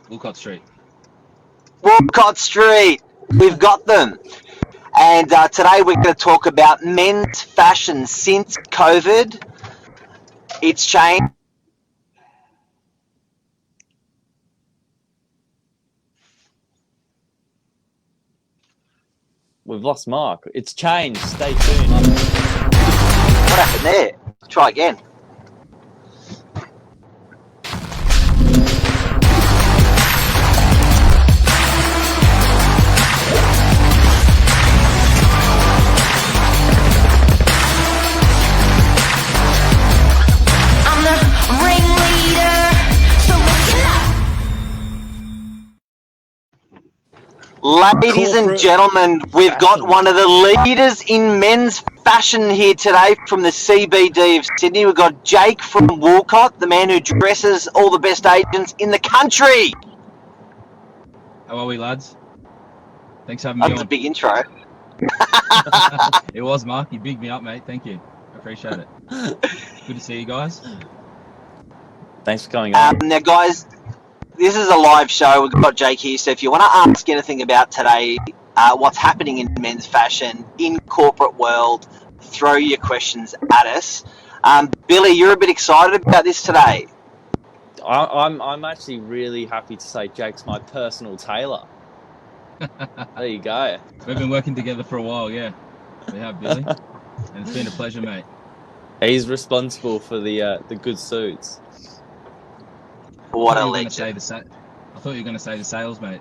Woolcott Street. Woolcott Street. We've got them. And today we're going to talk about men's fashion since COVID. It's changed. We've lost Mark. It's changed. Stay tuned. What happened there? Try again. Ladies and gentlemen, we've got one of the leaders in men's fashion here today from the CBD of Sydney. We've got Jake from Woolcott, the man who dresses all the best agents in the country. How are we, lads? Thanks for having me on. That was a big intro. It was, Mark. You bigged me up, mate. Thank you. I appreciate it. Good to see you guys. Thanks for coming on. Now, guys, this is a live show. We've got Jake here, so if you want to ask anything about today, what's happening in men's fashion, in corporate world, throw your questions at us. Billy, you're a bit excited about this today. I'm actually really happy to say Jake's my personal tailor. There you go. We've been working together for a while, yeah. We have, Billy. And it's been a pleasure, mate. He's responsible for the good suits. What a legend. legend. I thought you were going to say the sales, mate.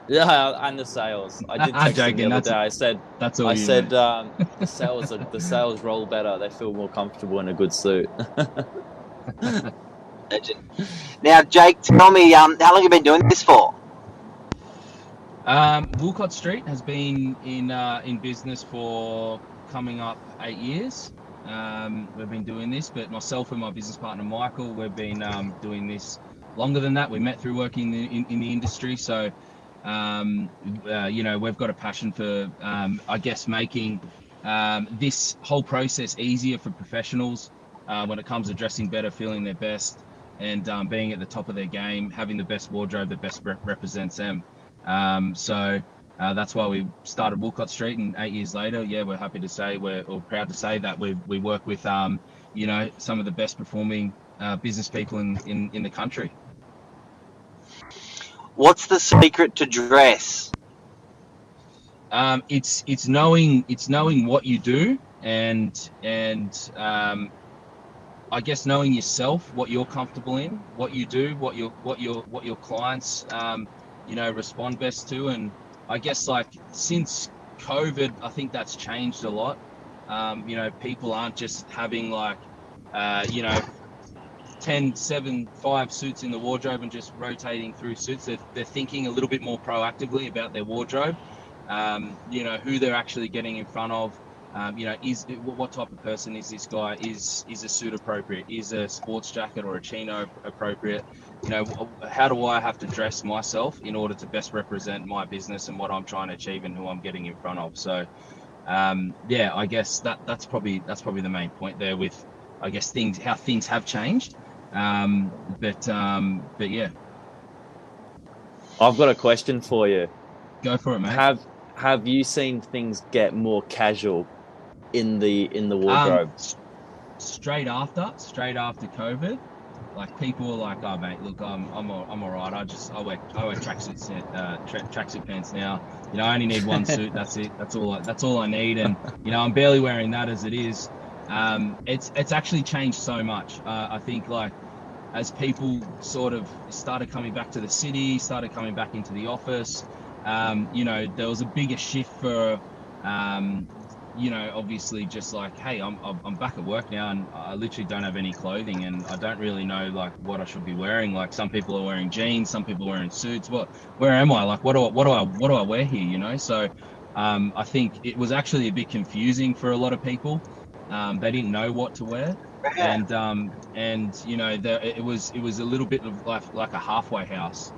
Yeah, and the sales. I did text him the other day. I said, the sales roll better. They feel more comfortable in a good suit. Legend. Now, Jake, tell me, how long have you been doing this for? Woolcott Street has been in business for coming up 8 years. We've been doing this, but myself and my business partner Michael, we've been doing this longer than that. We met through working in the industry, so we've got a passion for making this whole process easier for professionals when it comes to dressing better, feeling their best, and being at the top of their game, having the best wardrobe that best represents them. So that's why we started Woolcott Street, and 8 years later, we're happy to say, we're proud to say that we work with some of the best performing business people in the country. What's the secret to dress? It's knowing what you do, and I guess knowing yourself, what you're comfortable in, what you do, what your clients respond best to. And I guess, like, since COVID, I think that's changed a lot. People aren't just having 10, 7, 5 suits in the wardrobe and just rotating through suits. They're thinking a little bit more proactively about their wardrobe, who they're actually getting in front of. What type of person is this guy? Is a suit appropriate? Is a sports jacket or a chino appropriate? How do I have to dress myself in order to best represent my business and what I'm trying to achieve and who I'm getting in front of? So, I guess that's probably the main point there with, I guess, how things have changed. But yeah. I've got a question for you. Go for it, mate. Have you seen things get more casual in the wardrobe? Straight after COVID, like, people were like, "Oh, mate, look, I'm all right. I wear tracksuit pants now. I only need one suit. That's it. That's all I need. And I'm barely wearing that as it is." It's actually changed so much. I think, like, as people sort of started coming back to the city, started coming back into the office, there was a bigger shift for, obviously just like, hey, I'm back at work now and I literally don't have any clothing and I don't really know, like, what I should be wearing. Like, some people are wearing jeans, some people are wearing suits. Where am I? Like, what do I wear here? So I think it was actually a bit confusing for a lot of people. They didn't know what to wear, and it was a little bit of like a halfway house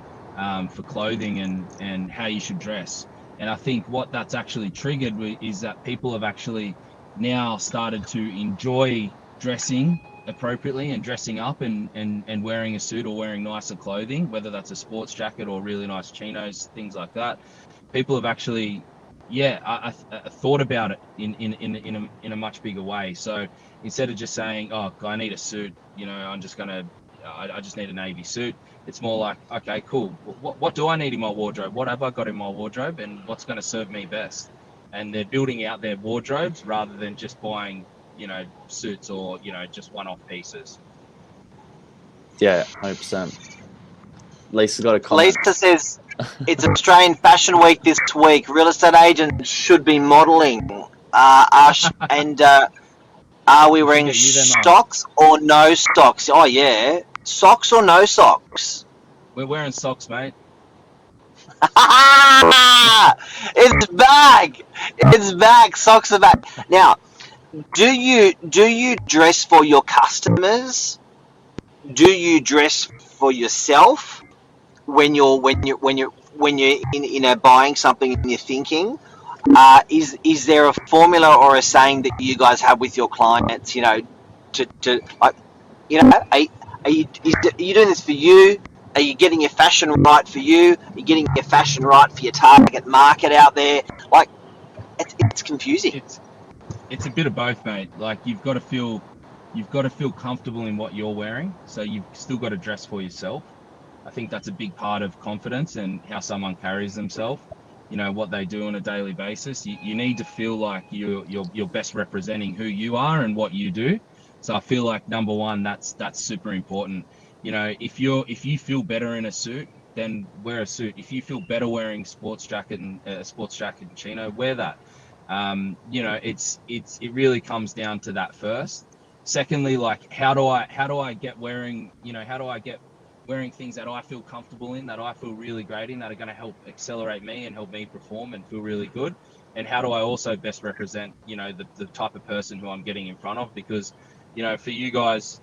for clothing and how you should dress. And I think what that's actually triggered is that people have actually now started to enjoy dressing appropriately and dressing up and wearing a suit or wearing nicer clothing, whether that's a sports jacket or really nice chinos, things like that. People have actually, I thought about it in a much bigger way. So instead of just saying, oh, I need a suit, I just need a navy suit. It's more like, okay, cool. What do I need in my wardrobe? What have I got in my wardrobe, and what's going to serve me best? And they're building out their wardrobes rather than just buying, suits or, just one-off pieces. Yeah, 100%. Lisa got a comment. Lisa says, it's Australian Fashion Week this week. Real estate agents should be modelling. Are we wearing socks or no socks? Oh, yeah. Socks or no socks? We're wearing socks, mate. It's back. It's back. Socks are back. Now, do you dress for your customers? Do you dress for yourself when you're buying something and you're thinking? Is there a formula or a saying that you guys have with your clients? Are you doing this for you? Are you getting your fashion right for you? Are you getting your fashion right for your target market out there? Like, it's confusing. It's a bit of both, mate. Like, you've got to feel comfortable in what you're wearing, so you've still got to dress for yourself. I think that's a big part of confidence and how someone carries themselves. What they do on a daily basis. You need to feel like you're best representing who you are and what you do. So I feel like number one, that's super important. If you feel better in a suit, then wear a suit. If you feel better wearing sports jacket and chino, wear that. It really comes down to that first. Secondly, like, how do I get wearing things that I feel comfortable in, that I feel really great in, that are going to help accelerate me and help me perform and feel really good? And how do I also best represent, the type of person who I'm getting in front of? Because, for you guys,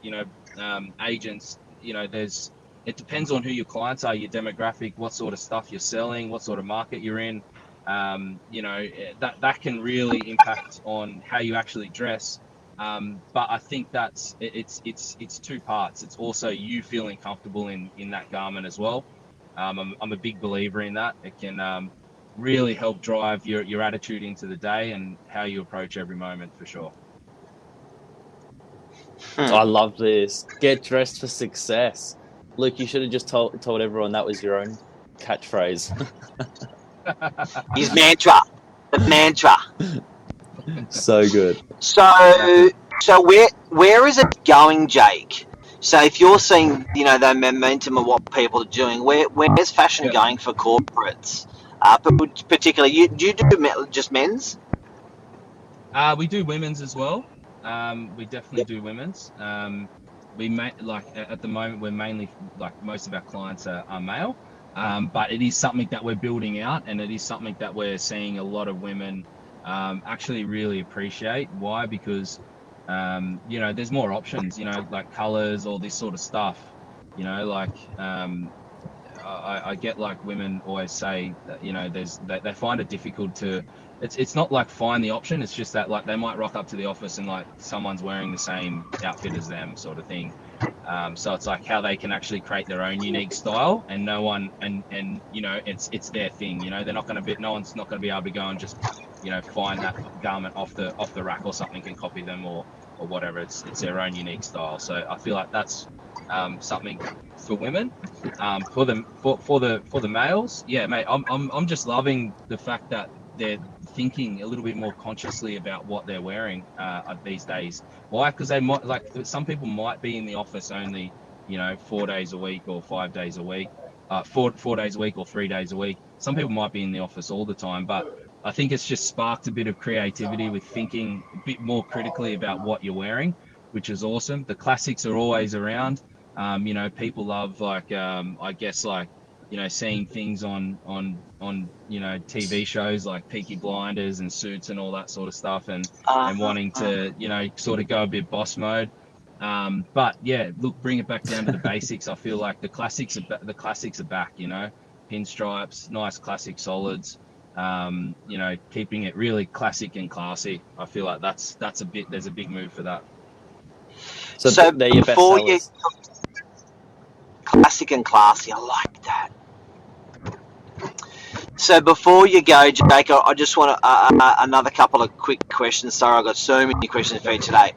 agents, it depends on who your clients are, your demographic, what sort of stuff you're selling, what sort of market you're in. That can really impact on how you actually dress. But I think it's two parts. It's also you feeling comfortable in that garment as well. I'm a big believer in that. It can really help drive your attitude into the day and how you approach every moment, for sure. I love this. Get dressed for success. Luke, you should have just told everyone that was your own catchphrase. His mantra. The mantra. So good. So where is it going, Jake? So if you're seeing, the momentum of what people are doing, where's fashion going for corporates? But particularly, do you do just men's? We do women's as well. We definitely do women's. At the moment, we're mainly, like, most of our clients are male. But it is something that we're building out, and it is something that we're seeing a lot of women actually really appreciate. Why? Because there's more options, like colors, all this sort of stuff. I get, like, women always say that, they find it difficult to. It's not like find the option. It's just that, like, they might rock up to the office and, like, someone's wearing the same outfit as them, sort of thing. So it's like how they can actually create their own unique style, and no one, and it's their thing. They're not going to be, no one's not going to be able to go and just find that garment off the rack or something and copy them or whatever. It's their own unique style. So I feel like that's something for women. For the males, yeah, mate, I'm just loving the fact that they're thinking a little bit more consciously about what they're wearing these days. Why? Because they might, like, some people might be in the office only 4 days a week or 5 days a week, 4 days a week or 3 days a week. Some people might be in the office all the time, but I think it's just sparked a bit of creativity with thinking a bit more critically about what you're wearing, which is awesome. The classics are always around. People love, like, I guess, like, seeing things on TV shows like Peaky Blinders and Suits and all that sort of stuff, and wanting to sort of go a bit boss mode. But yeah, look, bring it back down to the basics. I feel like the classics are back. Pinstripes, nice classic solids. Keeping it really classic and classy. I feel like there's a big move for that. So they're your best before sellers. Classic and classy, I like that. So before you go, Jake, I just want another couple of quick questions. Sorry, I've got so many questions for you today.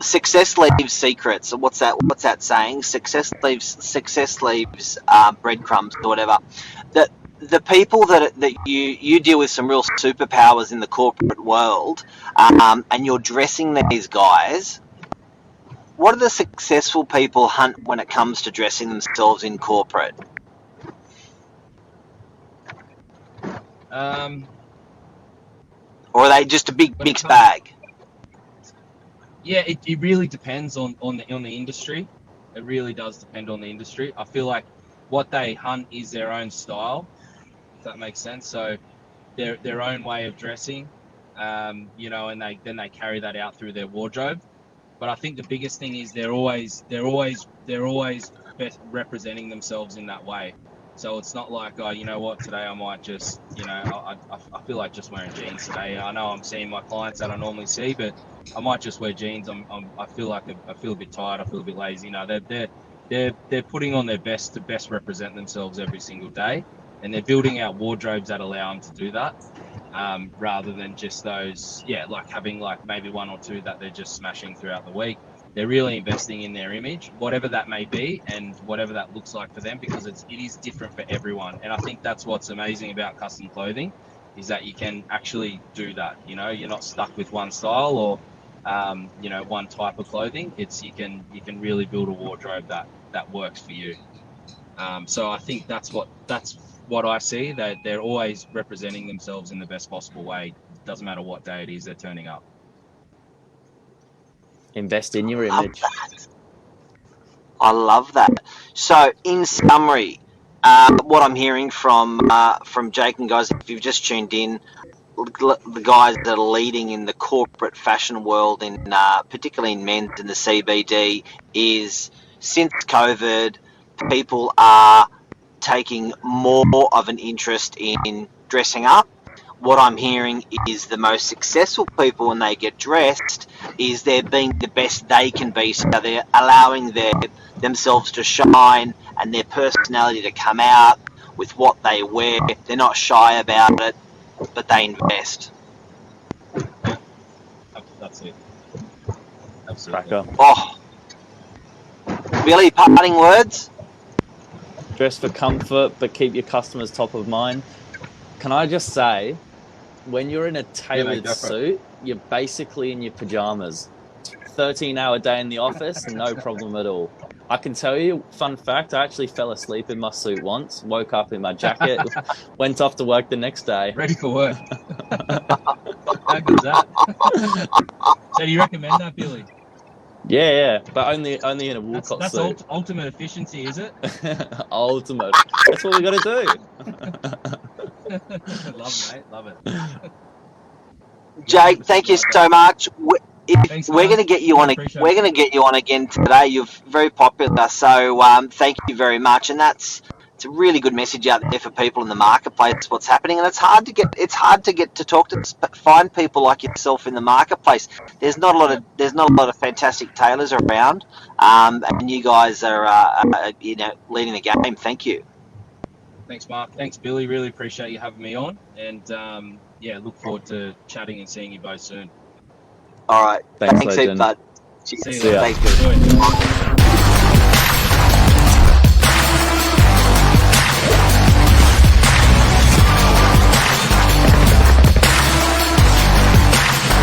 Success leaves secrets. What's that saying? Success leaves breadcrumbs or whatever. The people that you deal with some real superpowers in the corporate world, and you're dressing these guys. What do the successful people hunt when it comes to dressing themselves in corporate? Or are they just a big mixed bag? Yeah, it really depends on the industry. It really does depend on the industry. I feel like what they hunt is their own style, if that makes sense. So their own way of dressing, and they carry that out through their wardrobe. But I think the biggest thing is they're always best representing themselves in that way. So it's not like, oh, you know what, today I might just, I feel like just wearing jeans today. I know I'm seeing my clients that I normally see, but I might just wear jeans. I feel a bit tired. I feel a bit lazy. They're putting on their best to best represent themselves every single day, and they're building out wardrobes that allow them to do that. Rather than just those, like having like maybe one or two that they're just smashing throughout the week. They're really investing in their image, whatever that may be, and whatever that looks like for them, because it is different for everyone. And I think that's what's amazing about custom clothing, is that you can actually do that. You're not stuck with one style or one type of clothing. You can really build a wardrobe that works for you. So I think that's what I see, that they're always representing themselves in the best possible way. Doesn't matter what day it is they're turning up. Invest in your image. I love that. So in summary, what I'm hearing from Jake and guys, if you've just tuned in, the guys that are leading in the corporate fashion world, particularly in men's in the CBD, is since COVID, people are taking more of an interest in dressing up. What I'm hearing is the most successful people, when they get dressed, is they're being the best they can be. So they're allowing themselves to shine and their personality to come out with what they wear. They're not shy about it, but they invest. That's it. Absolutely. Oh, Billy, parting words? Dress for comfort, but keep your customers top of mind. Can I just say, when you're in a tailored suit, you're basically in your pajamas. 13-hour day in the office, no problem at all. I can tell you, fun fact, I actually fell asleep in my suit once, woke up in my jacket, went off to work the next day. Ready for work. How good's that? So do you recommend that, Billy? Yeah, but only in a Woolcott Street. suit. That's ultimate efficiency, is it? Ultimate. That's what we got to do. Love it, mate. Love it. Jake, thank you so much. We're going to get you on. We're going to get you on again today. You're very popular, so thank you very much. And it's a really good message out there for people in the marketplace. What's happening, and it's hard to get to talk to find people like yourself in the marketplace. There's not a lot of fantastic tailors around, and you guys are leading the game. Thank you. Thanks, Mark. Thanks, Billy. Really appreciate you having me on, and look forward to chatting and seeing you both soon. All right. Thanks, legend. bud. See you later. Thanks, Billy.